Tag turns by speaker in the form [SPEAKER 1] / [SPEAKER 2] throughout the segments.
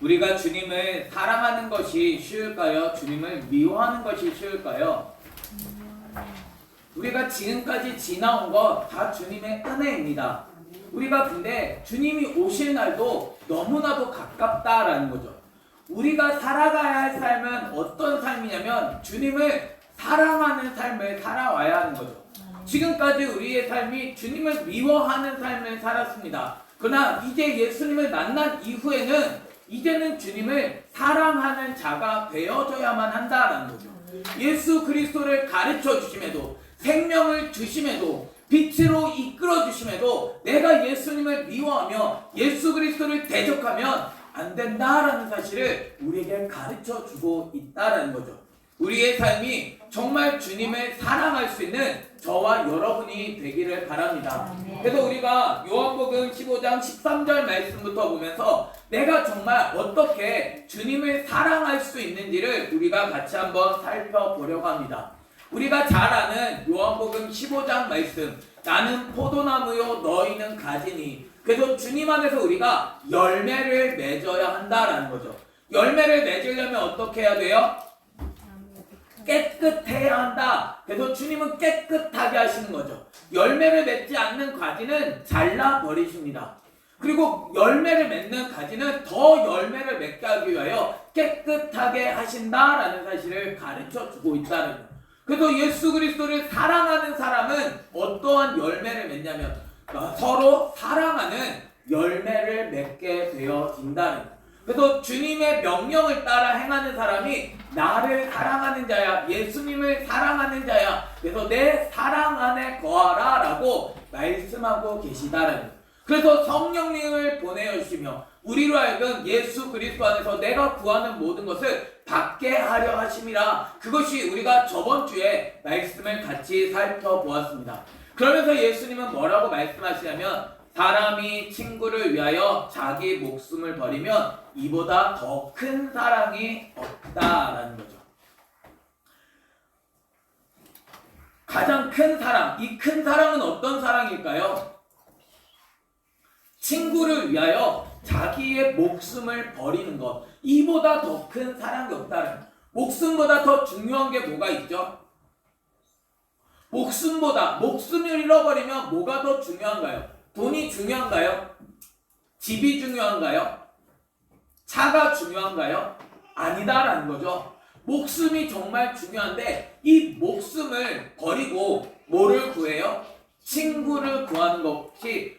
[SPEAKER 1] 우리가 주님을 사랑하는 것이 쉬울까요? 주님을 미워하는 것이 쉬울까요? 우리가 지금까지 지나온 것 다 주님의 은혜입니다. 우리가 근데 주님이 오실 날도 너무나도 가깝다라는 거죠. 우리가 살아가야 할 삶은 어떤 삶이냐면 주님을 사랑하는 삶을 살아와야 하는 거죠. 지금까지 우리의 삶이 주님을 미워하는 삶을 살았습니다. 그러나 이제 예수님을 만난 이후에는 이제는 주님을 사랑하는 자가 되어져야만 한다라는 거죠. 예수 그리스도를 가르쳐 주심에도 생명을 주심에도 빛으로 이끌어 주심에도 내가 예수님을 미워하며 예수 그리스도를 대적하면 안 된다라는 사실을 우리에게 가르쳐 주고 있다라는 거죠. 우리의 삶이 정말 주님을 사랑할 수 있는 저와 여러분이 되기를 바랍니다. 그래서 우리가 요한복음 15장 13절 말씀부터 보면서 내가 정말 어떻게 주님을 사랑할 수 있는지를 우리가 같이 한번 살펴보려고 합니다. 우리가 잘 아는 요한복음 15장 말씀, 나는 포도나무요 너희는 가지니. 그래서 주님 안에서 우리가 열매를 맺어야 한다라는 거죠. 열매를 맺으려면 어떻게 해야 돼요? 깨끗해야 한다. 그래서 주님은 깨끗하게 하시는 거죠. 열매를 맺지 않는 가지는 잘라버리십니다. 그리고 열매를 맺는 가지는 더 열매를 맺게 하기 위하여 깨끗하게 하신다라는 사실을 가르쳐 주고 있다는 거예요. 그래서 예수 그리스도를 사랑하는 사람은 어떠한 열매를 맺냐면 서로 사랑하는 열매를 맺게 되어진다는 거예요. 그래서 주님의 명령을 따라 행하는 사람이 나를 사랑하는 자야, 예수님을 사랑하는 자야, 그래서 내 사랑 안에 거하라 라고 말씀하고 계시다라는 거예요. 그래서 성령님을 보내주시며 우리로 하여금 예수 그리스도 안에서 내가 구하는 모든 것을 받게 하려 하심이라. 그것이 우리가 저번 주에 말씀을 같이 살펴보았습니다. 그러면서 예수님은 뭐라고 말씀하시냐면 사람이 친구를 위하여 자기 목숨을 버리면 이보다 더 큰 사랑이 없다라는 거죠. 가장 큰 사랑, 이 큰 사랑은 어떤 사랑일까요? 친구를 위하여 자기의 목숨을 버리는 것, 이보다 더 큰 사랑이 없다는 거예요. 목숨보다 더 중요한 게 뭐가 있죠? 목숨을 잃어버리면 뭐가 더 중요한가요? 돈이 중요한가요? 집이 중요한가요? 차가 중요한가요? 아니다라는 거죠. 목숨이 정말 중요한데 이 목숨을 버리고 뭐를 구해요? 친구를 구하는 것이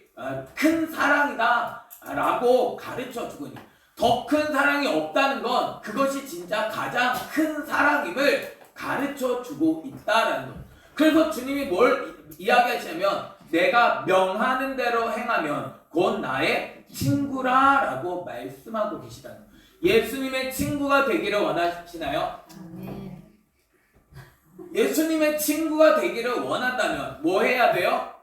[SPEAKER 1] 큰 사랑이다 라고 가르쳐 주고 있는, 더 큰 사랑이 없다는 건 그것이 진짜 가장 큰 사랑임을 가르쳐 주고 있다라는 것. 그래서 주님이 뭘 이야기하시냐면 내가 명하는 대로 행하면 곧 나의 친구라 라고 말씀하고 계시다는 거예요. 예수님의 친구가 되기를 원하시나요? 예수님의 친구가 되기를 원한다면 뭐 해야 돼요?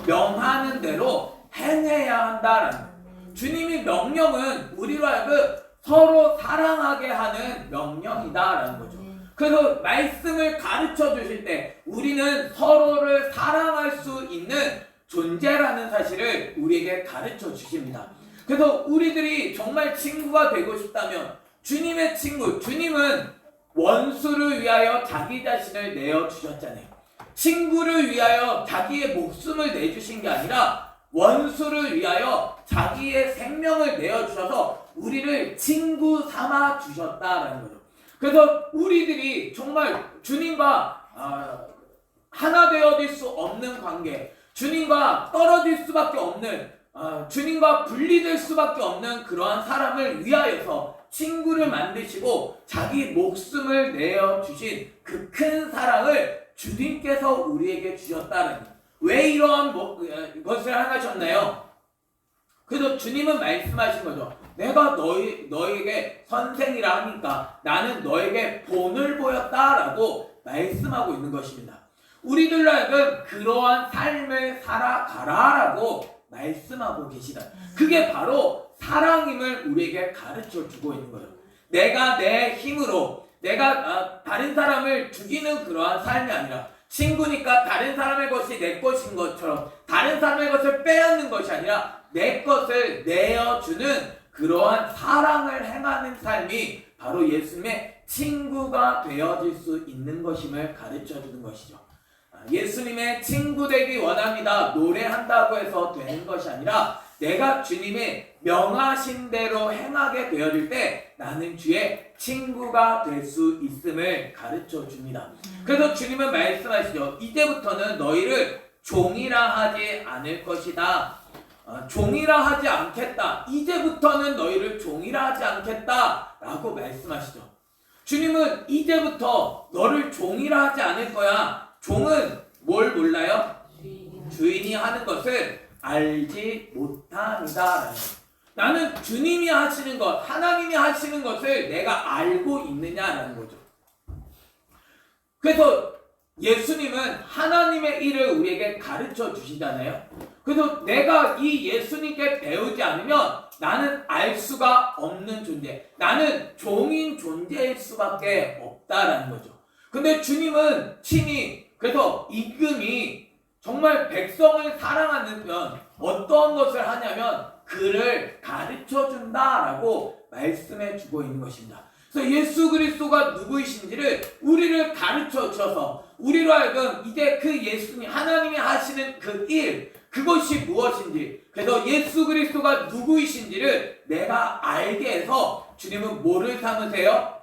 [SPEAKER 1] 명하는 대로 행해야 한다라는 거예요. 주님이 명령은 우리로 하여금 서로 사랑하게 하는 명령이다라는 거죠. 그래서 말씀을 가르쳐 주실 때 우리는 서로를 사랑할 수 있는 존재라는 사실을 우리에게 가르쳐 주십니다. 그래서 우리들이 정말 친구가 되고 싶다면 주님의 친구, 주님은 원수를 위하여 자기 자신을 내어주셨잖아요. 친구를 위하여 자기의 목숨을 내주신 게 아니라 원수를 위하여 자기의 생명을 내어주셔서 우리를 친구 삼아 주셨다라는 거죠. 그래서 우리들이 정말 주님과 하나 되어질 수 없는 관계, 주님과 떨어질 수밖에 없는, 주님과 분리될 수밖에 없는 그러한 사람을 위하여서 친구를 만드시고 자기 목숨을 내어주신 그 큰 사랑을 주님께서 우리에게 주셨다는 거예요. 왜 이러한 것을 하셨나요? 그래서 주님은 말씀하신 거죠. 내가 너에게 선생이라 하니까 나는 너에게 본을 보였다라고 말씀하고 있는 것입니다. 우리들로 하여금 그러한 삶을 살아가라라고 말씀하고 계시다. 그게 바로 사랑임을 우리에게 가르쳐 주고 있는 거예요. 내가 내 힘으로 내가 다른 사람을 죽이는 그러한 삶이 아니라 친구니까 다른 사람의 것이 내 것인 것처럼 다른 사람의 것을 빼앗는 것이 아니라 내 것을 내어주는 그러한 사랑을 행하는 삶이 바로 예수님의 친구가 되어질 수 있는 것임을 가르쳐 주는 것이죠. 예수님의 친구 되기 원합니다. 노래한다고 해서 되는 것이 아니라 내가 주님의 명하신 대로 행하게 되어질 때 나는 주의 친구가 될 수 있음을 가르쳐 줍니다. 그래서 주님은 말씀하시죠. 이제부터는 너희를 종이라 하지 않을 것이다. 종이라 하지 않겠다. 이제부터는 너희를 종이라 하지 않겠다 라고 말씀하시죠. 주님은 이제부터 너를 종이라 하지 않을 거야. 종은 뭘 몰라요? 주인이 하는 것을 알지 못합니다. 나는 주님이 하시는 것, 하나님이 하시는 것을 내가 알고 있느냐라는 거죠. 그래서 예수님은 하나님의 일을 우리에게 가르쳐 주시잖아요. 그래서 내가 이 예수님께 배우지 않으면 나는 알 수가 없는 존재, 나는 종인 존재일 수밖에 없다라는 거죠. 근데 주님은 친히, 그래서 임금이 정말 백성을 사랑하는 편 어떤 것을 하냐면 그를 가르쳐 준다라고 말씀해 주고 있는 것입니다. 그래서 예수 그리스도가 누구이신지를 우리를 가르쳐 주셔서 우리로 하여금 이제 그 예수님 하나님이 하시는 그 일, 그것이 무엇인지, 그래서 예수 그리스도가 누구이신지를 내가 알게 해서 주님은 뭐를 삼으세요?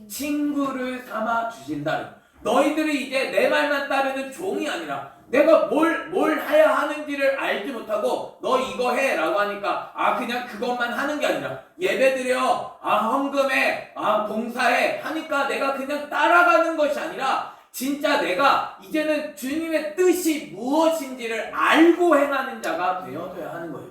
[SPEAKER 1] 친구를 삼아 주신다. 너희들이 이제 내 말만 따르는 종이 아니라 내가 뭘 해야 하는지를 알지 못하고 너 이거 해 라고 하니까 그냥 그것만 하는 게 아니라 예배드려, 헌금해, 봉사해 하니까 내가 그냥 따라가는 것이 아니라 진짜 내가 이제는 주님의 뜻이 무엇인지를 알고 행하는 자가 되어줘야 하는 거예요.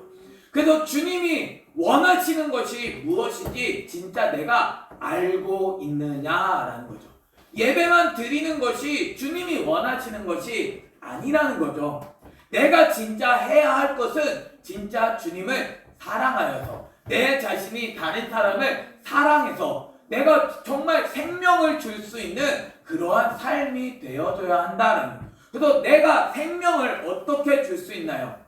[SPEAKER 1] 그래서 주님이 원하시는 것이 무엇인지 진짜 내가 알고 있느냐라는 거죠. 예배만 드리는 것이 주님이 원하시는 것이 아니라는 거죠. 내가 진짜 해야 할 것은 진짜 주님을 사랑하여서 내 자신이 다른 사람을 사랑해서 내가 정말 생명을 줄 수 있는 그러한 삶이 되어줘야 한다는 거예요. 그래서 내가 생명을 어떻게 줄 수 있나요?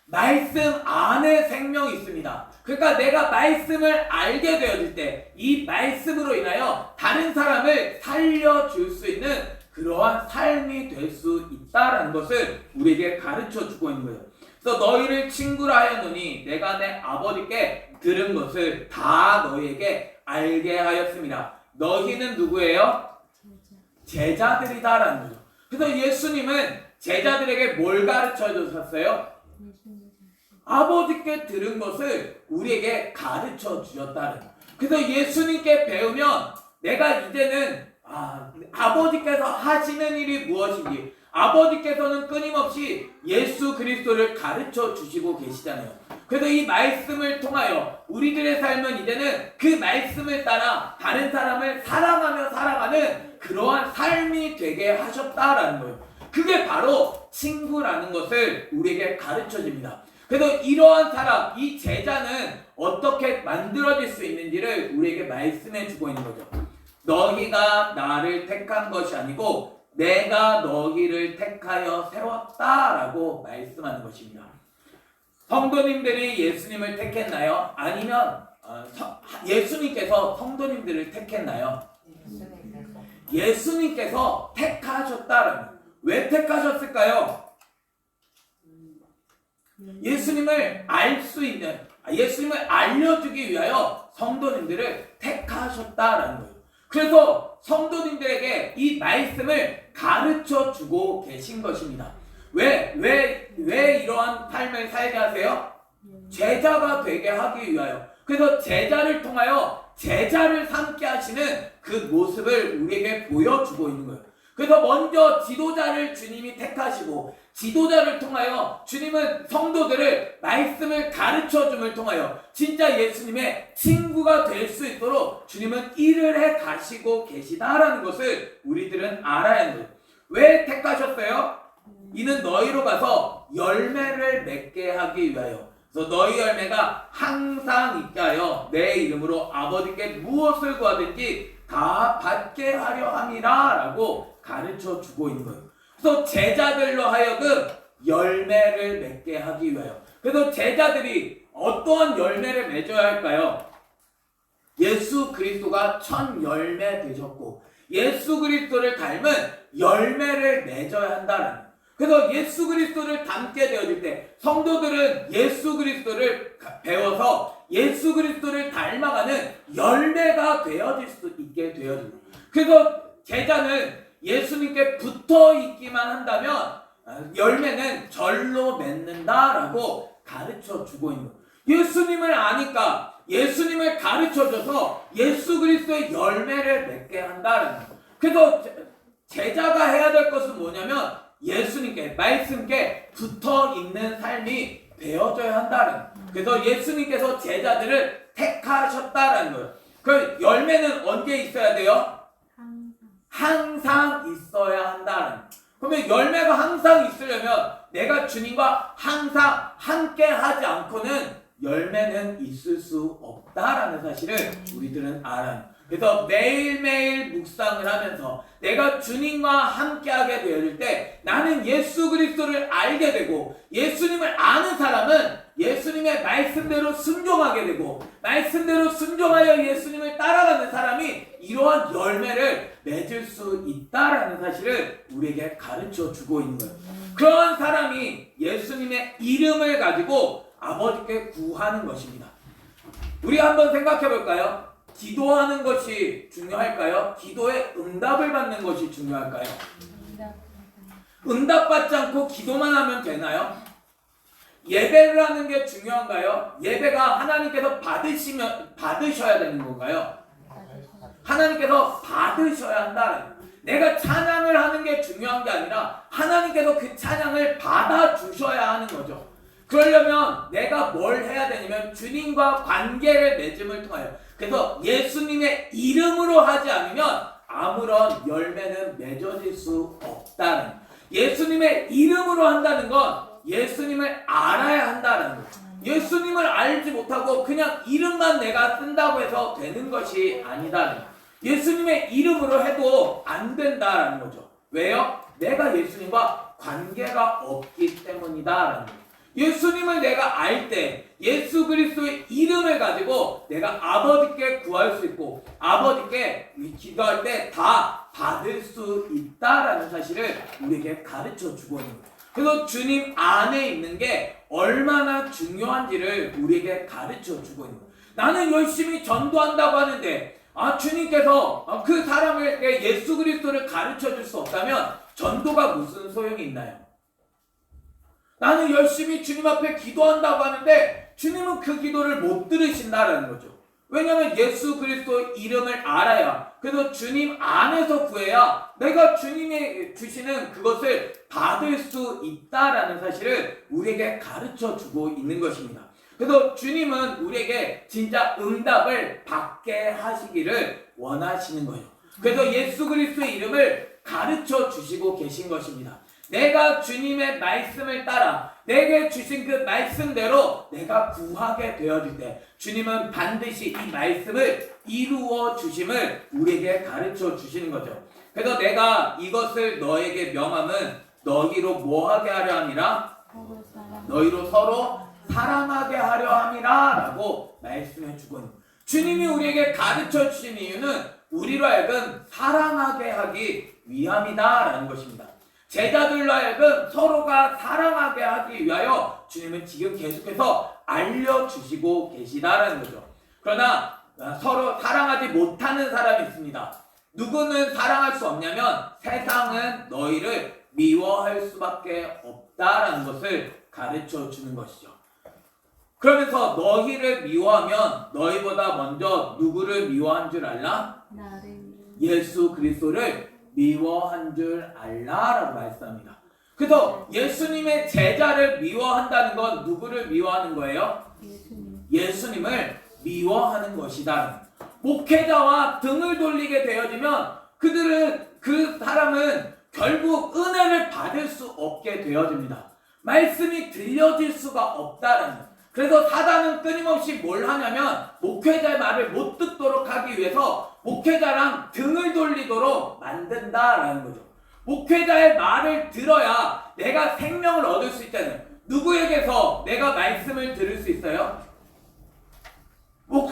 [SPEAKER 1] 말씀 안에 생명이 있습니다. 그러니까 내가 말씀을 알게 되어질 때 이 말씀으로 인하여 다른 사람을 살려줄 수 있는 그러한 삶이 될 수 있다라는 것을 우리에게 가르쳐 주고 있는 거예요. 그래서 너희를 친구라 하였노니 내가 내 아버지께 들은 것을 다 너희에게 알게 하였습니다. 너희는 누구예요? 제자들이다라는 거죠. 그래서 예수님은 제자들에게 뭘 가르쳐 주셨어요? 아버지께 들은 것을 우리에게 가르쳐 주셨다는 거예요. 그래서 예수님께 배우면 내가 이제는 아버지께서 하시는 일이 무엇인지, 아버지께서는 끊임없이 예수 그리스도를 가르쳐 주시고 계시잖아요. 그래서 이 말씀을 통하여 우리들의 삶은 이제는 그 말씀을 따라 다른 사람을 사랑하며 살아가는 그러한 삶이 되게 하셨다라는 거예요. 그게 바로 친구라는 것을 우리에게 가르쳐 줍니다. 그래서 이러한 사람, 이 제자는 어떻게 만들어질 수 있는지를 우리에게 말씀해 주고 있는 거죠. 너희가 나를 택한 것이 아니고 내가 너희를 택하여 세웠다라고 말씀하는 것입니다. 성도님들이 예수님을 택했나요? 아니면 예수님께서 성도님들을 택했나요? 예수님께서 택하셨다라는 거예요. 왜 택하셨을까요? 예수님을 알 수 있는, 예수님을 알려주기 위하여 성도님들을 택하셨다라는 거예요. 그래서 성도님들에게 이 말씀을 가르쳐 주고 계신 것입니다. 왜 이러한 삶을 살게 하세요? 제자가 되게 하기 위하여. 그래서 제자를 통하여 제자를 삼게 하시는 그 모습을 우리에게 보여주고 있는 거예요. 그래서 먼저 지도자를 주님이 택하시고 지도자를 통하여 주님은 성도들을 말씀을 가르쳐줌을 통하여 진짜 예수님의 친구가 될 수 있도록 주님은 일을 해 가시고 계시다라는 것을 우리들은 알아야 하는 거예요. 왜 택하셨어요? 이는 너희로 가서 열매를 맺게 하기 위하여. 그래서 너희 열매가 항상 있게 하여 내 이름으로 아버지께 무엇을 구하든지 다 받게 하려 함이라 라고 가르쳐 주고 있는 거예요. 그래서 제자들로 하여금 열매를 맺게 하기 위하여. 그래서 제자들이 어떠한 열매를 맺어야 할까요? 예수 그리스도가 첫 열매 되셨고 예수 그리스도를 닮은 열매를 맺어야 한다는. 그래서 예수 그리스도를 닮게 되어질 때 성도들은 예수 그리스도를 배워서 예수 그리스도를 닮아가는 열매가 되어질 수 있게 되어집니다. 그래서 제자는 예수님께 붙어 있기만 한다면 열매는 절로 맺는다라고 가르쳐 주고 있는 거예요. 예수님을 아니까 예수님을 가르쳐줘서 예수 그리스도의 열매를 맺게 한다는 거예요. 그래서 제자가 해야 될 것은 뭐냐면 예수님께 말씀께 붙어 있는 삶이 되어져야 한다는 거예요. 그래서 예수님께서 제자들을 택하셨다라는 거예요. 그 열매는 언제 있어야 돼요? 항상 있어야 한다는 거예요. 그러면 열매가 항상 있으려면 내가 주님과 항상 함께 하지 않고는 열매는 있을 수 없다라는 사실을 우리들은 알아요. 그래서 매일매일 묵상을 하면서 내가 주님과 함께하게 되어질 때 나는 예수 그리스도를 알게 되고 예수님을 아는 사람은 예수님의 말씀대로 순종하게 되고 말씀대로 순종하여 예수님을 따라가는 사람이 이러한 열매를 맺을 수 있다라는 사실을 우리에게 가르쳐 주고 있는 거예요. 그러한 사람이 예수님의 이름을 가지고 아버지께 구하는 것입니다. 우리 한번 생각해 볼까요? 기도하는 것이 중요할까요? 기도에 응답을 받는 것이 중요할까요? 응답받지 않고 기도만 하면 되나요? 예배를 하는 게 중요한가요? 예배가 하나님께서 받으셔야 되는 건가요? 하나님께서 받으셔야 한다. 내가 찬양을 하는 게 중요한 게 아니라 하나님께서 그 찬양을 받아주셔야 하는 거죠. 그러려면 내가 뭘 해야 되냐면 주님과 관계를 맺음을 통하여, 그래서 예수님의 이름으로 하지 않으면 아무런 열매는 맺어질 수 없다는, 예수님의 이름으로 한다는 건 예수님을 알아야 한다는 거예요. 예수님을 알지 못하고 그냥 이름만 내가 쓴다고 해서 되는 것이 아니다는 거예요. 예수님의 이름으로 해도 안 된다라는 거죠. 왜요? 내가 예수님과 관계가 없기 때문이다라는 거예요. 예수님을 내가 알 때 예수 그리스도의 이름을 가지고 내가 아버지께 구할 수 있고 아버지께 기도할 때 다 받을 수 있다라는 사실을 우리에게 가르쳐 주고 있는 거예요. 그래서 주님 안에 있는 게 얼마나 중요한지를 우리에게 가르쳐 주고 있는 거예요. 나는 열심히 전도한다고 하는데 주님께서 그 사람에게 예수 그리스도를 가르쳐 줄 수 없다면 전도가 무슨 소용이 있나요? 나는 열심히 주님 앞에 기도한다고 하는데 주님은 그 기도를 못 들으신다라는 거죠. 왜냐하면 예수 그리스도의 이름을 알아야, 그래서 주님 안에서 구해야 내가 주님이 주시는 그것을 받을 수 있다라는 사실을 우리에게 가르쳐 주고 있는 것입니다. 그래서 주님은 우리에게 진짜 응답을 받게 하시기를 원하시는 거예요. 그래서 예수 그리스도의 이름을 가르쳐 주시고 계신 것입니다. 내가 주님의 말씀을 따라 내게 주신 그 말씀대로 내가 구하게 되어질 때 주님은 반드시 이 말씀을 이루어 주심을 우리에게 가르쳐 주시는 거죠. 그래서 내가 이것을 너에게 명함은 너희로 뭐하게 하려 함이라? 너희로 서로 사랑하게 하려 함이라 라고 말씀해 주고 있는 거예요. 주님이 우리에게 가르쳐 주신 이유는 우리로 하여금 사랑하게 하기 위함이다 라는 것입니다. 제자들로 하여금 서로가 사랑하게 하기 위하여 주님은 지금 계속해서 알려주시고 계시다라는 거죠. 그러나 서로 사랑하지 못하는 사람이 있습니다. 누구는 사랑할 수 없냐면 세상은 너희를 미워할 수밖에 없다라는 것을 가르쳐 주는 것이죠. 그러면서 너희를 미워하면 너희보다 먼저 누구를 미워한 줄 알라? 예수 그리스도를 미워한 줄 알라라고 말씀합니다. 그래서 예수님의 제자를 미워한다는 건 누구를 미워하는 거예요? 예수님을 미워하는 것이다. 목회자와 등을 돌리게 되어지면 그 사람은 결국 은혜를 받을 수 없게 되어집니다. 말씀이 들려질 수가 없다는 거예요. 그래서 사단은 끊임없이 뭘 하냐면 목회자의 말을 못 듣도록 하기 위해서 목회자랑 등을 돌리도록 만든다라는 거죠. 목회자의 말을 들어야 내가 생명을 얻을 수 있다는, 누구에게서 내가 말씀을 들을 수 있어요?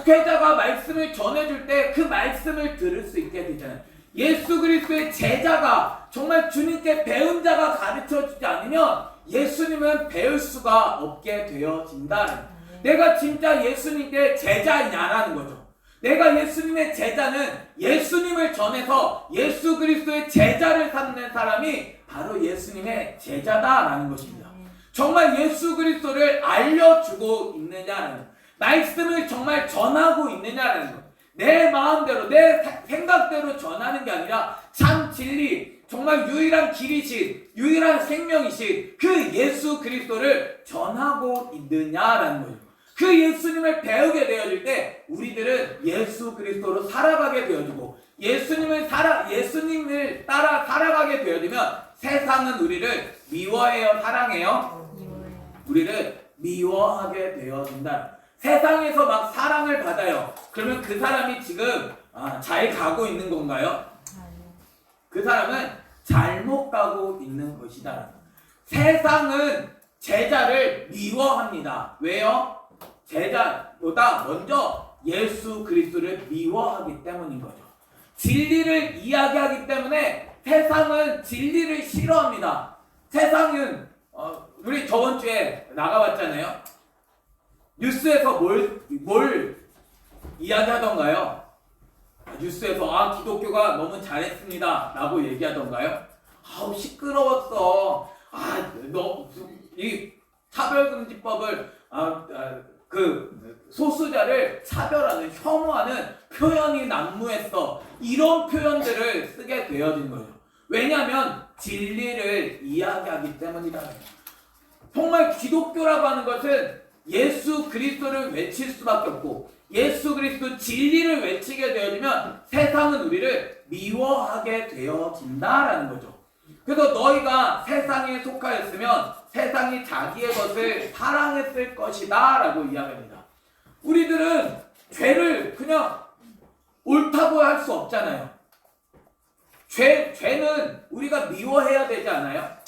[SPEAKER 1] 목회자가 말씀을 전해줄 때 그 말씀을 들을 수 있게 되잖아요. 예수 그리스도의 제자가 정말 주님께 배운 자가 가르쳐주지 않으면 예수님은 배울 수가 없게 되어진다. 내가 진짜 예수님께 제자이냐라는 거죠. 내가 예수님의 제자는 예수님을 전해서 예수 그리스도의 제자를 삼는 사람이 바로 예수님의 제자다라는 것입니다. 정말 예수 그리스도를 알려주고 있느냐라는 것, 말씀을 정말 전하고 있느냐라는 것, 내 마음대로 내 생각대로 전하는 게 아니라 참 진리, 정말 유일한 길이신 유일한 생명이신 그 예수 그리스도를 전하고 있느냐라는 거예요. 그 예수님을 배우게 되어질 때 우리들은 예수 그리스도로 살아가게 되어지고 예수님을 따라 살아가게 되어지면 세상은 우리를 미워해요, 사랑해요? 우리를 미워하게 되어진다. 세상에서 막 사랑을 받아요. 그러면 그 사람이 지금 잘 가고 있는 건가요? 그 사람은 잘못 가고 있는 것이다. 세상은 제자를 미워합니다. 왜요? 제자보다 먼저 예수 그리스도를 미워하기 때문인 거죠. 진리를 이야기하기 때문에 세상은 진리를 싫어합니다. 세상은 우리 저번 주에 나가봤잖아요. 뉴스에서 뭘 이야기하던가요? 뉴스에서 기독교가 너무 잘했습니다 라고 얘기하던가요? 아우 시끄러웠어. 너 이 차별금지법을 그 소수자를 차별하는, 혐오하는 표현이 난무했어. 이런 표현들을 쓰게 되어진 거죠. 왜냐하면 진리를 이야기하기 때문이다. 정말 기독교라고 하는 것은 예수 그리스도를 외칠 수밖에 없고 예수 그리스도 진리를 외치게 되어지면 세상은 우리를 미워하게 되어진다라는 거죠. 그래서 너희가 세상에 속하였으면 세상이 자기의 것을 사랑했을 것이다 라고 이야기합니다. 우리들은 죄를 그냥 옳다고 할 수 없잖아요. 죄는 우리가 미워해야 되지 않아요?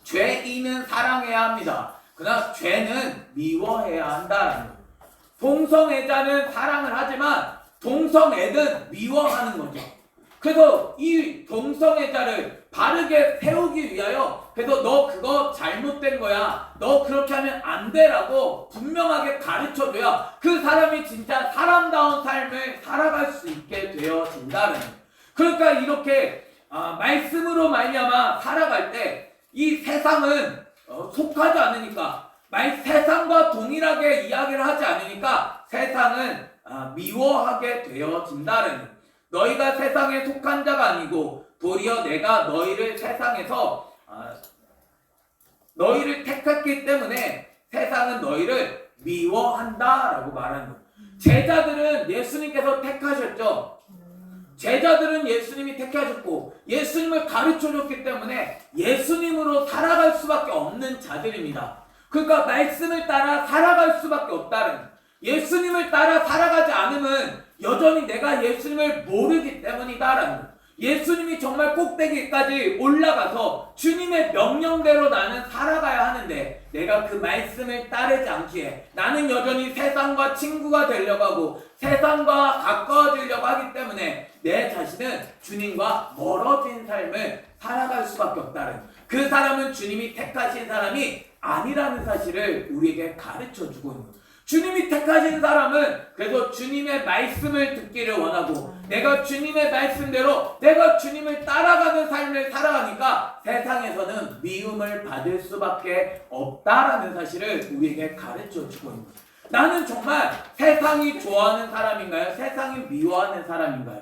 [SPEAKER 1] 죄인은 사랑해야 합니다. 그러나 죄는 미워해야 한다라는 거예요. 동성애자는 사랑을 하지만 동성애는 미워하는 거죠. 그래서 이 동성애자를 바르게 세우기 위하여 그래서 너 그거 잘못된 거야, 너 그렇게 하면 안 돼라고 분명하게 가르쳐줘야 그 사람이 진짜 사람다운 삶을 살아갈 수 있게 되어진다는 거예요. 그러니까 이렇게 말씀으로 말미암아 살아갈 때 이 세상은 속하지 않으니까 세상과 동일하게 이야기를 하지 않으니까 세상은 미워하게 되어진다는 거예요. 너희가 세상에 속한 자가 아니고 도리어 내가 너희를 세상에서 너희를 택했기 때문에 세상은 너희를 미워한다라고 말하는 거예요. 제자들은 예수님께서 택하셨죠. 제자들은 예수님이 택하셨고 예수님을 가르쳐줬기 때문에 예수님으로 살아갈 수밖에 없는 자들입니다. 그러니까 말씀을 따라 살아갈 수밖에 없다는, 예수님을 따라 살아가지 않으면 여전히 내가 예수님을 모르기 때문이다라는 거예요. 예수님이 정말 꼭대기까지 올라가서 주님의 명령대로 나는 살아가야 하는데 내가 그 말씀을 따르지 않기에 나는 여전히 세상과 친구가 되려고 하고 세상과 가까워지려고 하기 때문에 내 자신은 주님과 멀어진 삶을 살아갈 수밖에 없다는, 그 사람은 주님이 택하신 사람이 아니라는 사실을 우리에게 가르쳐주고 있는 거예요. 주님이 택하신 사람은 그래서 주님의 말씀을 듣기를 원하고 내가 주님의 말씀대로 내가 주님을 따라가는 삶을 살아가니까 세상에서는 미움을 받을 수밖에 없다라는 사실을 우리에게 가르쳐주고 있는 거예요. 나는 정말 세상이 좋아하는 사람인가요? 세상이 미워하는 사람인가요?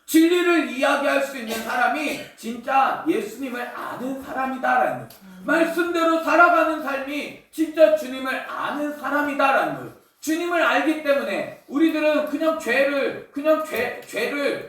[SPEAKER 1] 진리를 이야기할 수 있는 사람이 진짜 예수님을 아는 사람이다라는 거예요. 말씀대로 살아가는 삶이 진짜 주님을 아는 사람이다라는 거예요. 주님을 알기 때문에 우리들은 그냥 죄를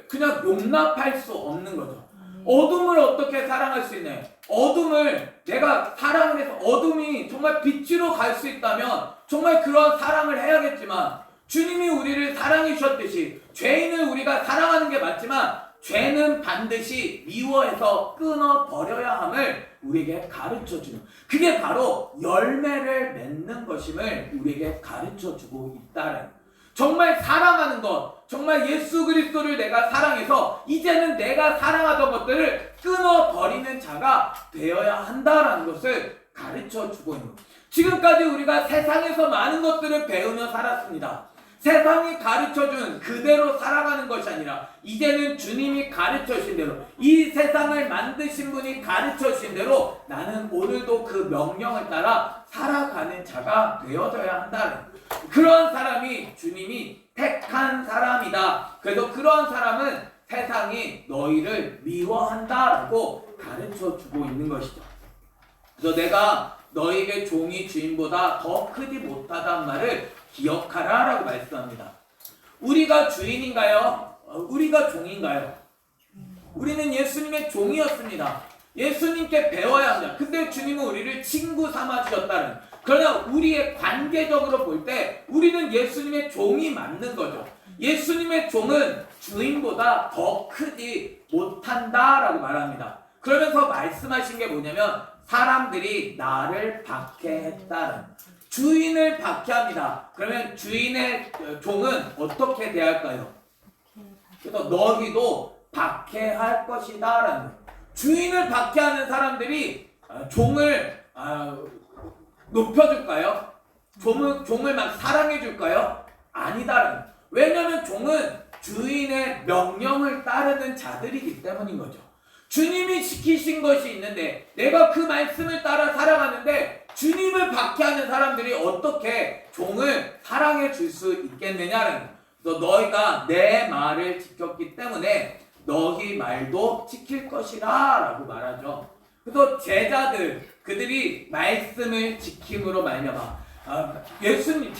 [SPEAKER 1] 그냥 용납할 수 없는 거죠. 어둠을 어떻게 사랑할 수 있나요? 어둠을 내가 사랑을 해서 어둠이 정말 빛으로 갈 수 있다면 정말 그런 사랑을 해야겠지만 주님이 우리를 사랑해 주셨듯이 죄인을 우리가 사랑하는 게 맞지만 죄는 반드시 미워해서 끊어버려야 함을 우리에게 가르쳐주는, 그게 바로 열매를 맺는 것임을 우리에게 가르쳐주고 있다는, 정말 사랑하는 것, 정말 예수 그리스도를 내가 사랑해서 이제는 내가 사랑하던 것들을 끊어버리는 자가 되어야 한다라는 것을 가르쳐주고 있는 것. 지금까지 우리가 세상에서 많은 것들을 배우며 살았습니다. 세상이 가르쳐준 그대로 살아가는 것이 아니라 이제는 주님이 가르쳐주신 대로, 이 세상을 만드신 분이 가르쳐주신 대로 나는 오늘도 그 명령을 따라 살아가는 자가 되어져야 한다는, 그런 사람이 주님이 택한 사람이다. 그래서 그런 사람은 세상이 너희를 미워한다라고 가르쳐주고 있는 것이죠. 그래서 내가 너희에게 종이 주인보다 더 크지 못하다는 말을 기억하라 라고 말씀합니다. 우리가 주인인가요? 우리가 종인가요? 우리는 예수님의 종이었습니다. 예수님께 배워야 합니다. 근데 주님은 우리를 친구 삼아 주셨다는, 그러나 우리의 관계적으로 볼 때 우리는 예수님의 종이 맞는 거죠. 예수님의 종은 주인보다 더 크지 못한다라고 말합니다. 그러면서 말씀하신 게 뭐냐면 사람들이 나를 박해했다는, 주인을 박해합니다. 그러면 주인의 종은 어떻게 대할까요? 그래서 너희도 박해할 것이다 라는 거예요. 주인을 박해하는 사람들이 종을 높여줄까요? 종을 막 사랑해줄까요? 아니다라는 거예요. 왜냐하면 종은 주인의 명령을 따르는 자들이기 때문인 거죠. 주님이 시키신 것이 있는데 내가 그 말씀을 따라 살아가는데 주님을 박해하는 사람들이 어떻게 종을 사랑해 줄 수 있겠느냐는 거예요. 그래서 너희가 내 말을 지켰기 때문에 너희 말도 지킬 것이라 라고 말하죠. 그래서 제자들, 그들이 말씀을 지킴으로 말미암아 예수님,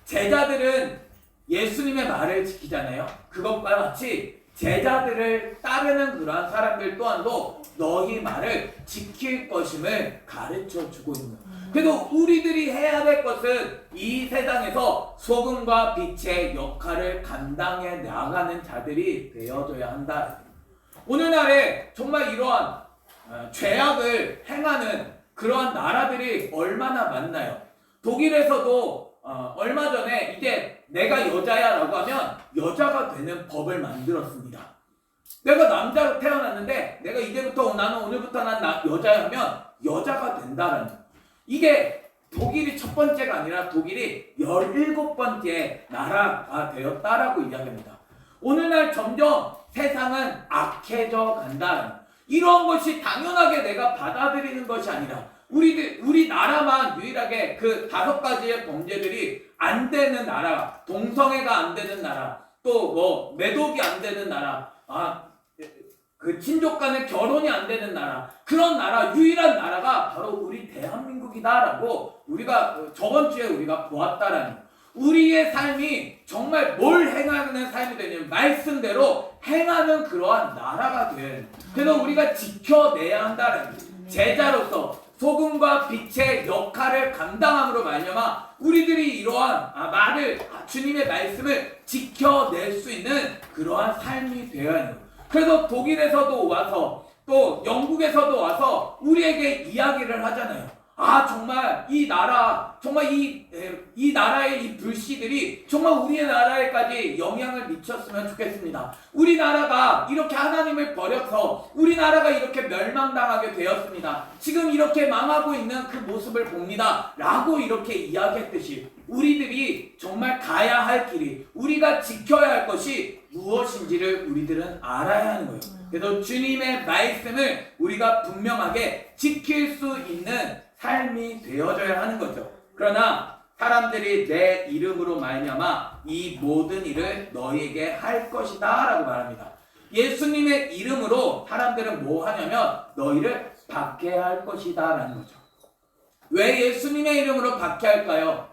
[SPEAKER 1] 제자들은 예수님의 말을 지키잖아요. 그것과 같이 제자들을 따르는 그러한 사람들 또한도 너희 말을 지킬 것임을 가르쳐주고 있는 거예요. 그래도 우리들이 해야 될 것은 이 세상에서 소금과 빛의 역할을 감당해 나가는 자들이 되어줘야 한다. 오늘날에 정말 이러한 죄악을 행하는 그러한 나라들이 얼마나 많나요? 독일에서도 얼마 전에 이제 내가 여자야 라고 하면 여자가 되는 법을 만들었습니다. 내가 남자로 태어났는데 내가 이제부터 나는 오늘부터 난 여자야 하면 여자가 된다는, 이게 독일이 첫 번째가 아니라 독일이 17번째 나라가 되었다라고 이야기합니다. 오늘날 점점 세상은 악해져 간다. 이런 것이 당연하게 내가 받아들이는 것이 아니라 우리나라만 유일하게 그 5가지의 범죄들이 안 되는 나라, 동성애가 안 되는 나라, 또 뭐 매독이 안 되는 나라, 그 친족 간의 결혼이 안 되는 나라, 그런 나라, 유일한 나라가 바로 우리 대한민국이다라고 우리가 저번 주에 우리가 보았다라는, 우리의 삶이 정말 뭘 행하는 삶이 되냐면 말씀대로 행하는 그러한 나라가 된, 그래서 우리가 지켜내야 한다는, 제자로서 소금과 빛의 역할을 감당함으로 말미암아 우리들이 이러한 주님의 말씀을 지켜낼 수 있는 그러한 삶이 되어야 하는 거예요. 그래서 독일에서도 와서 또 영국에서도 와서 우리에게 이야기를 하잖아요. 정말 이 나라, 정말 이 나라의 이 불씨들이 정말 우리의 나라에까지 영향을 미쳤으면 좋겠습니다. 우리나라가 이렇게 하나님을 버려서 우리나라가 이렇게 멸망당하게 되었습니다. 지금 이렇게 망하고 있는 그 모습을 봅니다. 라고 이렇게 이야기했듯이 우리들이 정말 가야 할 길이, 우리가 지켜야 할 것이 무엇인지를 우리들은 알아야 하는 거예요. 그래서 주님의 말씀을 우리가 분명하게 지킬 수 있는 삶이 되어져야 하는 거죠. 그러나 사람들이 내 이름으로 말미암아 이 모든 일을 너희에게 할 것이다 라고 말합니다. 예수님의 이름으로 사람들은 뭐 하냐면 너희를 박해할 것이다 라는 거죠. 왜 예수님의 이름으로 박해할까요?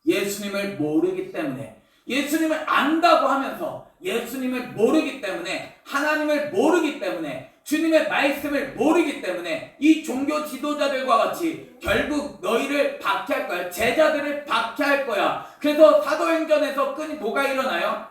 [SPEAKER 1] 예수님을 모르기 때문에, 예수님을 안다고 하면서 예수님을 모르기 때문에, 하나님을 모르기 때문에, 주님의 말씀을 모르기 때문에 이 종교 지도자들과 같이 결국 너희를 박해할 거야. 제자들을 박해할 거야. 그래서 사도행전에서 뭐가 일어나요?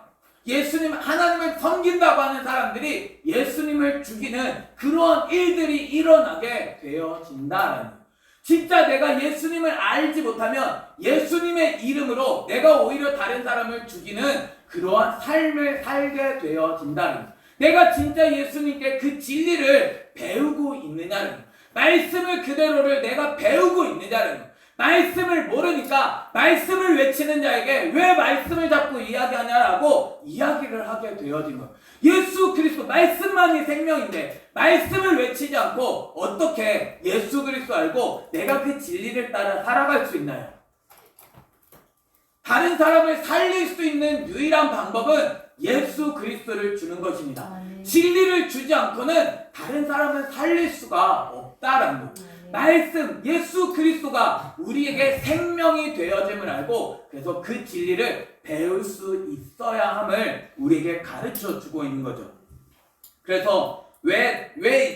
[SPEAKER 1] 예수님 하나님을 섬긴다고 하는 사람들이 예수님을 죽이는 그런 일들이 일어나게 되어진다라는 거예요. 진짜 내가 예수님을 알지 못하면 예수님의 이름으로 내가 오히려 다른 사람을 죽이는 그러한 삶을 살게 되어진다는 거예요. 내가 진짜 예수님께 그 진리를 배우고 있느냐는 거예요. 말씀을 그대로를 내가 배우고 있느냐는 거예요. 말씀을 모르니까 말씀을 외치는 자에게 왜 말씀을 자꾸 이야기하냐라고 이야기를 하게 되어진 거예요. 예수 그리스도 말씀만이 생명인데 말씀을 외치지 않고 어떻게 예수 그리스도 알고 내가 그 진리를 따라 살아갈 수 있나요? 다른 사람을 살릴 수 있는 유일한 방법은 예수 그리스도를 주는 것입니다. 진리를 주지 않고는 다른 사람을 살릴 수가 없다라는 거예요. 말씀, 예수 그리스도가 우리에게 생명이 되어짐을 알고 그래서 그 진리를 배울 수 있어야 함을 우리에게 가르쳐 주고 있는 거죠. 그래서 왜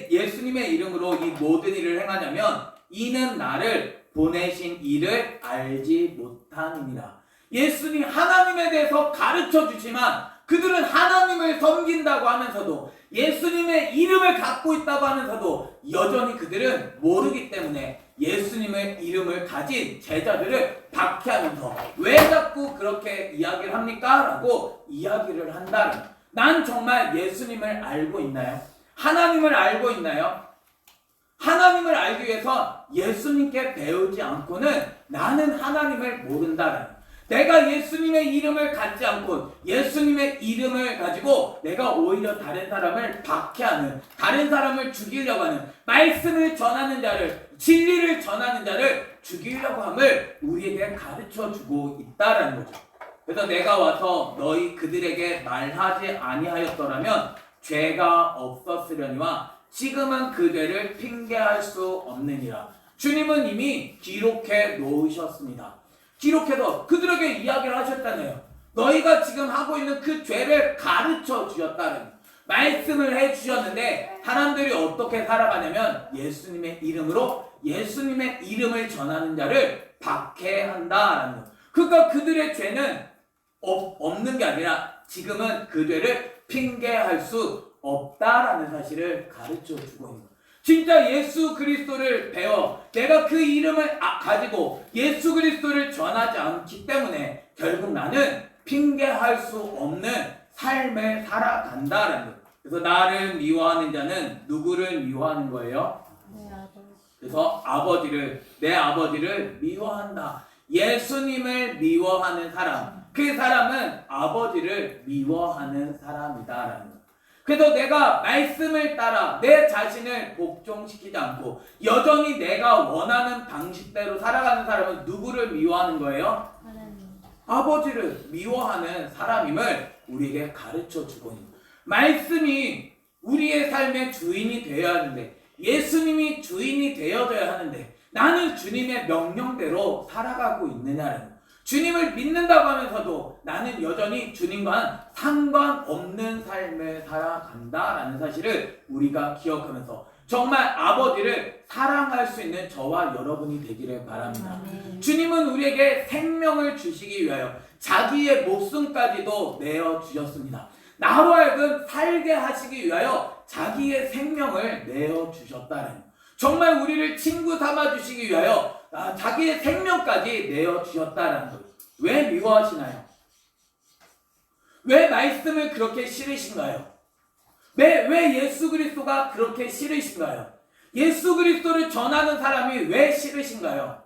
[SPEAKER 1] 예수님의 이름으로 이 모든 일을 행하냐면 이는 나를 보내신 이를 알지 못함이니라. 예수님 하나님에 대해서 가르쳐 주지만 그들은 하나님을 섬긴다고 하면서도 예수님의 이름을 갖고 있다고 하면서도 여전히 그들은 모르기 때문에 예수님의 이름을 가진 제자들을 박해하면서 왜 자꾸 그렇게 이야기를 합니까? 라고 이야기를 한다는. 난 정말 예수님을 알고 있나요? 하나님을 알고 있나요? 하나님을 알기 위해서 예수님께 배우지 않고는 나는 하나님을 모른다는. 내가 예수님의 이름을 갖지 않고 예수님의 이름을 가지고 내가 오히려 다른 사람을 박해하는, 다른 사람을 죽이려고 하는, 말씀을 전하는 자를, 진리를 전하는 자를 죽이려고 함을 우리에게 가르쳐주고 있다라는 거죠. 그래서 내가 와서 너희 그들에게 말하지 아니하였더라면 죄가 없었으려니와 지금은 그 죄를 핑계할 수 없느니라. 주님은 이미 기록해 놓으셨습니다. 기록해서 그들에게 이야기를 하셨잖아요. 너희가 지금 하고 있는 그 죄를 가르쳐 주셨다는 말씀을 해주셨는데 사람들이 어떻게 살아가냐면 예수님의 이름으로 예수님의 이름을 전하는 자를 박해한다라는 거. 그러니까 그들의 죄는 없는 게 아니라 지금은 그 죄를 핑계할 수 없다라는 사실을 가르쳐 주고 있는 거예요. 진짜 예수 그리스도를 배워 내가 그 이름을 가지고 예수 그리스도를 전하지 않기 때문에 결국 나는 핑계할 수 없는 삶을 살아간다라는 거예요. 그래서 나를 미워하는 자는 누구를 미워하는 거예요? 그래서 내 아버지를 미워한다. 예수님을 미워하는 사람, 그 사람은 아버지를 미워하는 사람이다라는 거예요. 그래서 내가 말씀을 따라 내 자신을 복종시키지 않고 여전히 내가 원하는 방식대로 살아가는 사람은 누구를 미워하는 거예요? 아버지를 미워하는 사람임을 우리에게 가르쳐주고 있는 거예요. 말씀이 우리의 삶의 주인이 되어야 하는데 예수님이 주인이 되어져야 하는데 나는 주님의 명령대로 살아가고 있느냐는 거예요. 주님을 믿는다고 하면서도 나는 여전히 주님과 상관없는 삶을 살아간다라는 사실을 우리가 기억하면서 정말 아버지를 사랑할 수 있는 저와 여러분이 되기를 바랍니다. 주님은 우리에게 생명을 주시기 위하여 자기의 목숨까지도 내어주셨습니다. 나로 하여금 살게 하시기 위하여 자기의 생명을 내어주셨다는, 정말 우리를 친구 삼아주시기 위하여 자기의 생명까지 내어주셨다는 것. 왜 미워하시나요? 왜 말씀을 그렇게 싫으신가요? 왜 예수 그리스도가 그렇게 싫으신가요? 예수 그리스도를 전하는 사람이 왜 싫으신가요?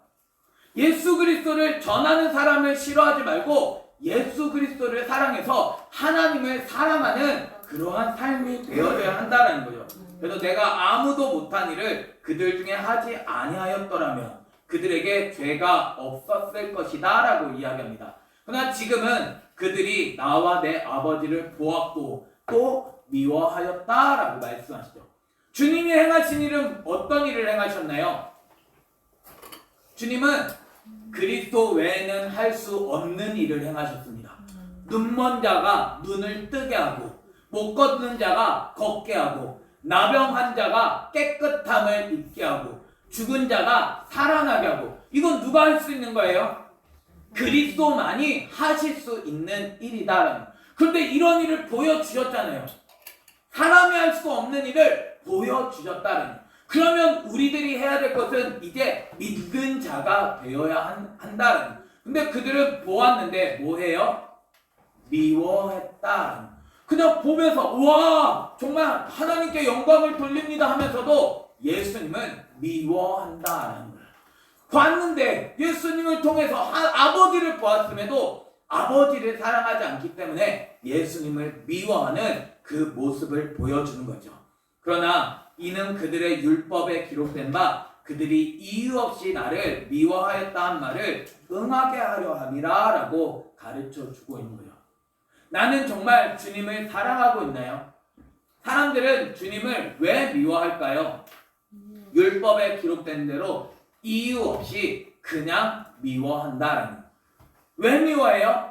[SPEAKER 1] 예수 그리스도를 전하는 사람을 싫어하지 말고 예수 그리스도를 사랑해서 하나님을 사랑하는 그러한 삶이 되어져야 한다는 거죠. 그래서 내가 아무도 못한 일을 그들 중에 하지 아니하였더라면 그들에게 죄가 없었을 것이다 라고 이야기합니다. 그러나 지금은 그들이 나와 내 아버지를 보았고 또 미워하였다 라고 말씀하시죠. 주님이 행하신 일은 어떤 일을 행하셨나요? 주님은 그리스도 외에는 할 수 없는 일을 행하셨습니다. 눈먼 자가 눈을 뜨게 하고 못 걷는 자가 걷게 하고 나병한 자가 깨끗함을 입게 하고 죽은 자가 살아나게 하고, 이건 누가 할 수 있는 거예요? 그리스도만이 하실 수 있는 일이다. 그런데 이런 일을 보여주셨잖아요. 사람이 할 수 없는 일을 보여주셨다는. 그러면 우리들이 해야 될 것은 이제 믿는 자가 되어야 한다는. 근데 그들은 보았는데 뭐해요? 미워했다. 그냥 보면서 와 정말 하나님께 영광을 돌립니다 하면서도 예수님은 미워한다라는 거예요. 봤는데 예수님을 통해서 아버지를 보았음에도 아버지를 사랑하지 않기 때문에 예수님을 미워하는 그 모습을 보여주는 거죠. 그러나 이는 그들의 율법에 기록된 바 그들이 이유 없이 나를 미워하였다 한 말을 응하게 하려 함이라 라고 가르쳐 주고 있는 거예요. 나는 정말 주님을 사랑하고 있나요? 사람들은 주님을 왜 미워할까요? 율법에 기록된 대로 이유 없이 그냥 미워한다라는 거예요. 왜 미워해요?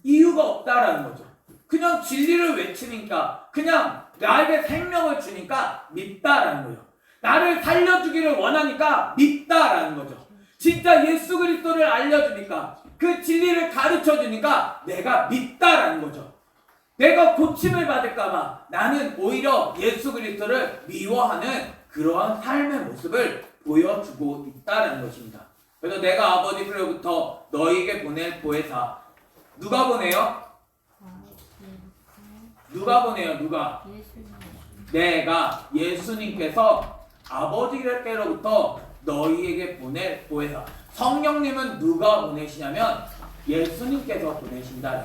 [SPEAKER 1] 이유가 없다라는 거죠. 그냥 진리를 외치니까, 그냥 나에게 생명을 주니까 믿다라는 거예요. 나를 살려주기를 원하니까 믿다라는 거죠. 진짜 예수 그리스도를 알려주니까, 그 진리를 가르쳐주니까 내가 믿다라는 거죠. 내가 고침을 받을까봐 나는 오히려 예수 그리스도를 미워하는 그러한 삶의 모습을 보여주고 있다는 것입니다. 그래서 내가 아버지로부터 너희에게 보낼 보혜사, 누가 보내요? 누가 보내요? 누가? 내가 예수님께서 아버지께로부터 너희에게 보낼 보혜사. 성령님은 누가 보내시냐면 예수님께서 보내신다.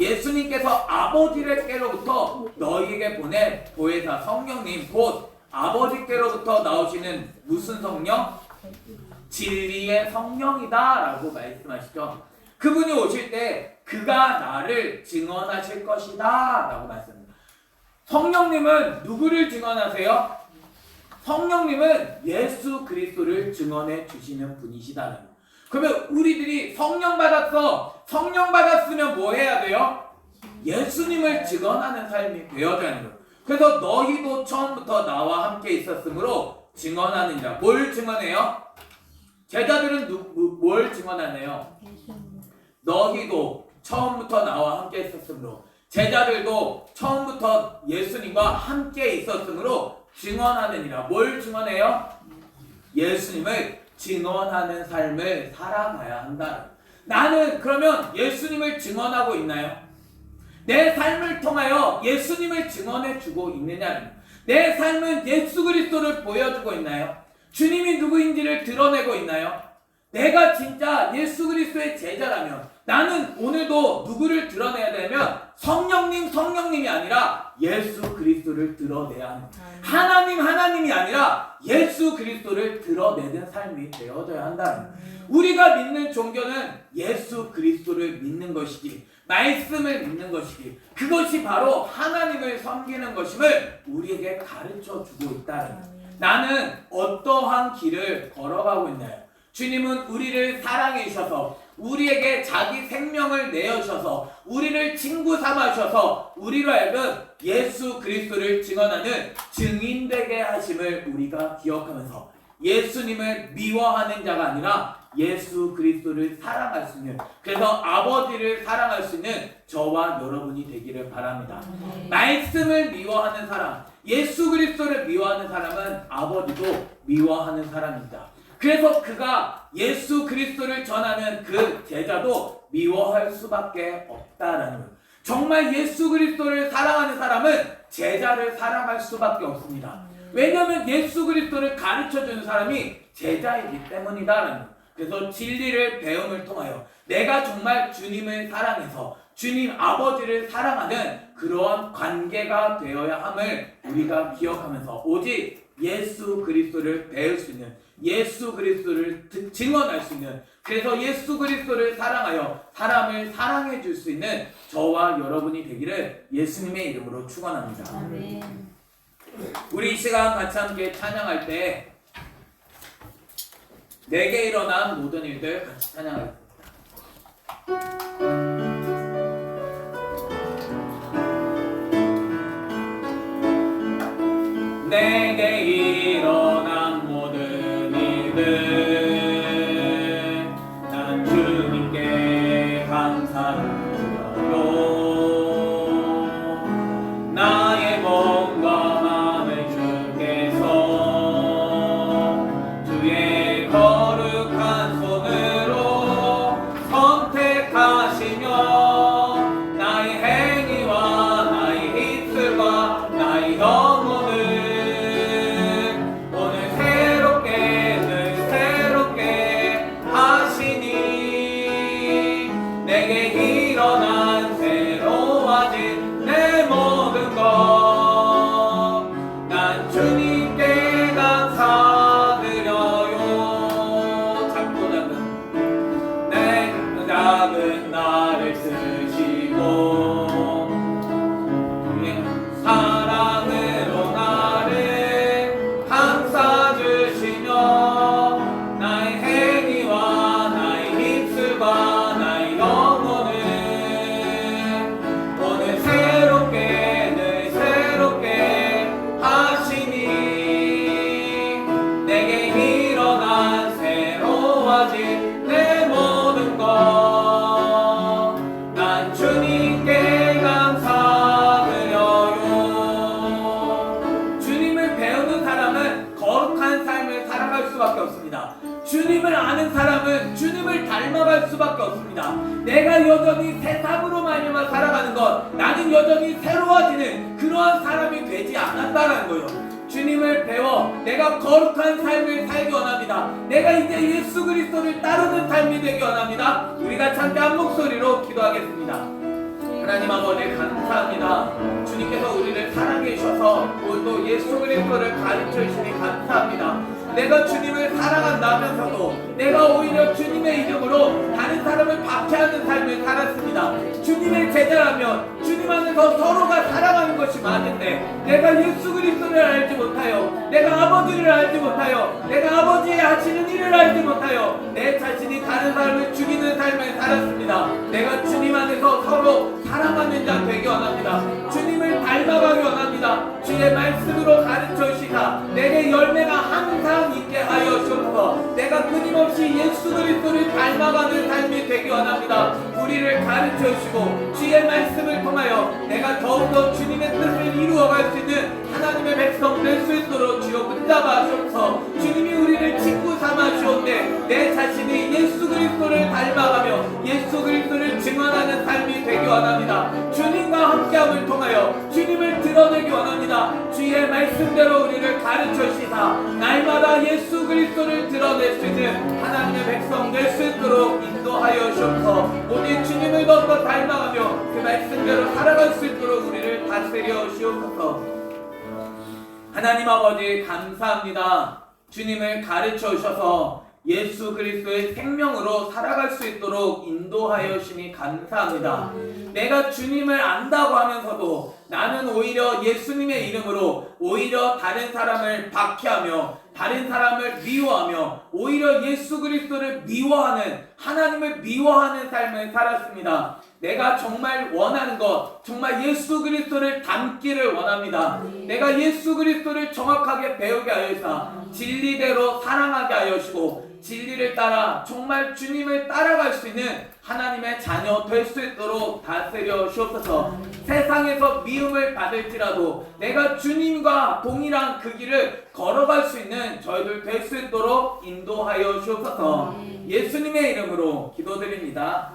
[SPEAKER 1] 예수님께서 아버지께로부터 너희에게 보낼 보혜사 성령님, 곧 아버지께로부터 나오시는 무슨 성령? 진리의 성령이다 라고 말씀하시죠. 그분이 오실 때 그가 나를 증언하실 것이다 라고 말씀합니다. 성령님은 누구를 증언하세요? 성령님은 예수 그리스도를 증언해 주시는 분이시다는 거예요. 그러면 우리들이 성령 받았어. 성령 받았으면 뭐 해야 돼요? 예수님을 증언하는 삶이 되어져야 하는 거예요. 그래서 너희도 처음부터 나와 함께 있었으므로 증언하느니라. 뭘 증언해요? 제자들은 뭘 증언하네요? 너희도 처음부터 나와 함께 있었으므로, 제자들도 처음부터 예수님과 함께 있었으므로 증언하느니라. 뭘 증언해요? 예수님을 증언하는 삶을 살아가야 한다. 나는 그러면 예수님을 증언하고 있나요? 내 삶을 통하여 예수님을 증언해 주고 있느냐? 내 삶은 예수 그리스도를 보여주고 있나요? 주님이 누구인지를 드러내고 있나요? 내가 진짜 예수 그리스도의 제자라면 나는 오늘도 누구를 드러내야 되면 성령님이 아니라 예수 그리스도를 드러내야 합니다. 하나님이 아니라 예수 그리스도를 드러내는 삶이 되어져야 한다. 우리가 믿는 종교는 예수 그리스도를 믿는 것이지, 말씀을 믿는 것이지, 그것이 바로 하나님을 섬기는 것임을 우리에게 가르쳐 주고 있다. 나는 어떠한 길을 걸어가고 있나요? 주님은 우리를 사랑해 주셔서 우리에게 자기 생명을 내어주셔서 우리를 친구 삼아주셔서 우리로 하여금 예수 그리스도를 증언하는 증인되게 하심을 우리가 기억하면서 예수님을 미워하는 자가 아니라 예수 그리스도를 사랑할 수 있는, 그래서 아버지를 사랑할 수 있는 저와 여러분이 되기를 바랍니다. 말씀을 미워하는 사람, 예수 그리스도를 미워하는 사람은 아버지도 미워하는 사람입니다. 그래서 그가 예수 그리스도를 전하는 그 제자도 미워할 수밖에 없다라는 거예요. 정말 예수 그리스도를 사랑하는 사람은 제자를 사랑할 수밖에 없습니다. 왜냐하면 예수 그리스도를 가르쳐주는 사람이 제자이기 때문이다라는 거예요. 그래서 진리를 배움을 통하여 내가 정말 주님을 사랑해서 주님 아버지를 사랑하는 그러한 관계가 되어야 함을 우리가 기억하면서 오직 예수 그리스도를 배울 수 있는, 예수 그리스도를 증언할 수 있는, 그래서 예수 그리스도를 사랑하여 사람을 사랑해 줄 수 있는 저와 여러분이 되기를 예수님의 이름으로 축원합니다.
[SPEAKER 2] 아멘.
[SPEAKER 1] 우리 이 시간 같이 함께 찬양할 때 내게 일어난 모든 일들 같이 찬양하겠습니다. 내게 일어난 모든 일들 난 주님께 감사드려요. 하시며 나의 행위와 나의 입술과 나의 영혼을 오늘 새롭게 늘 새롭게 하시니 내게 일어난 새로워진 내 모든 것 난 주님께 감사드려요. 작고 작은 내 작은 나를 쓰시고 사랑으로 나를 감싸주시며 나의 행위와 나의 입술과 나의 영혼을 오늘 새롭게 늘 새롭게 하시니 내게 일어난 새로워진 내 모든 것 난 주님께 감사드려요. 주님을 배우는 사람은 거룩한 삶을 살아갈 수밖에 없습니다. 주님을 아는 사람은 주님을 닮아갈 수밖에 없습니다. 내가 여전히 세상으로 말미암아 살아가는 것, 나는 여전히 새로워지는 그러한 사람이 되지 않았다는 거예요. 주님을 배워 내가 거룩한 삶을 살기 원합니다. 내가 이제 예수 그리스도를 따르는 삶이 되기 원합니다. 우리가 함께 한 목소리로 기도하겠습니다. 하나님 아버지 감사합니다. 주님께서 우리를 사랑해 주셔서 또 예수 그리스도를 가르쳐 주시니 감사합니다. 내가 주님을 사랑한다면서도 내가 오히려 주님의 이름으로 다른 사람을 박해하는 삶을 살았습니다. 주님의 제자라면 주님 안에서 서로가 사랑하는 것이 맞는데 내가 예수 그리스도를 알지 못하여 내가 아버지를 알지 못하여 내가 아버지의 하시는 일을 알지 못하여 내 자신이 다른 사람을 죽이는 삶을 살았습니다. 내가 주님 안에서 서로 사랑하는 자 되기 원합니다. 주님을 닮아가기 원합니다. 주의 말씀으로 가르쳐 주시사 내게 열매가 항상 있게 하여 주옵소서. 내가 끊임없이 예수 그리스도를 닮아가는 삶이 되기 원합니다. 우리를 가르쳐 주시고 주의 말씀을 통하여 내가 더욱더 주님의 뜻을 이루어갈 수 있는 하나님의 백성 될 수 있도록 주여 붙잡아 주옵소서. 주님이 우리를 친구 삼아 주옵되 내 자신이 예수 그리스도를 닮아가며 예수 그리스도를 증언하는 삶이 되기 원합니다. 주님과 함께함을 통하여 주님을 드러내기 원합니다. 주의 말씀대로 우리를 가르쳐 주시사 날마다 예수 그리스도를 드러낼 수 있는 하나님의 백성 될 수 있도록 인도하여 주옵소서. 오직 주님을 더욱더 닮아가며 그 말씀대로 살아갈 수 있도록 우리를 다스려 주옵소서. 하나님 아버지 감사합니다. 주님을 가르쳐 주셔서 예수 그리스도의 생명으로 살아갈 수 있도록 인도하여 주시니 감사합니다. 내가 주님을 안다고 하면서도 나는 오히려 예수님의 이름으로 오히려 다른 사람을 박해하며 다른 사람을 미워하며 오히려 예수 그리스도를 미워하는 하나님을 미워하는 삶을 살았습니다. 내가 정말 원하는 것 정말 예수 그리스도를 닮기를 원합니다. 내가 예수 그리스도를 정확하게 배우게 하여서 진리대로 사랑하게 하여주시고 진리를 따라 정말 주님을 따라갈 수 있는 하나님의 자녀 될 수 있도록 다스려 주옵소서. 세상에서 미움을 받을지라도 내가 주님과 동일한 그 길을 걸어갈 수 있는 저희들 될 수 있도록 인도하여 주옵소서. 예수님의 이름으로 기도드립니다.